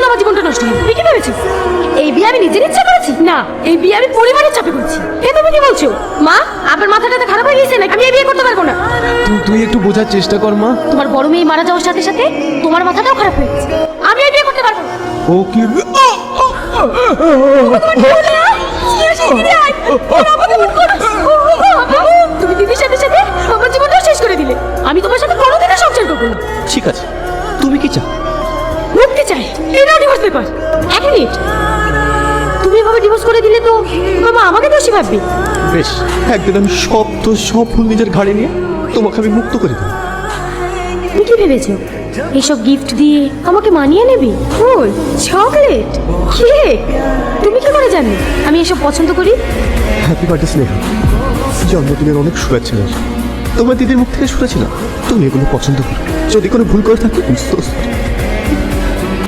আমার জীবনটা নষ্ট হবে। তুমি কি ভেবেছো এই বিয়ে আমি নিজের ইচ্ছা করেছি? না, এই বিয়ে আমি পরিবারের চাপে করেছি। এ তুমি কি বলছো মা? আপনার মাথাটা খারাপ হয়ে গেছে নাকি? আমি এই বিয়ে করতে পারবো না। তুই একটু বোঝার চেষ্টা কর মা। তোমার বড় মেয়ে মারা যাওয়ার সাথে সাথে তোমার মাথাটাও খারাপ হয়ে গেছে। আমি এই বিয়ে করতে পারবো না। ও কি তুমি দিদির সাথে সাথে আমার জীবনটাও শেষ করে দিলে। আমি তোমার সাথে কোনোদিনও সংসার করবো না। ঠিক আছে, তুমি কি চাও? মুক্তি চাই। এটাও ডিভোর্স পেপার। এক মিনিট, তুমি এভাবে ডিভোর্স করে দিলে তো বাবা আমাকে দোষী ভাববে। বেশ, একদিন আমি সব ভুল নিজের ঘাড়ে নিয়ে তোমাকে আমি মুক্ত করে দেবো। তুমি কি ভেবেছো এইসব গিফট দিয়ে আমাকে মানিয়ে নেবে? ফুল, চকলেট, কেক? তুমি কি করে জানলে আমি এসব পছন্দ করি? হ্যাপি বার্থডে স্নেহ, জন্মদিনের অনেক শুভেচ্ছা রইল। তোমার দিদির মুখ থেকে শুনেছিলাম তুমি এগুলো পছন্দ করো। যদি কোনো ভুল করে থাকি,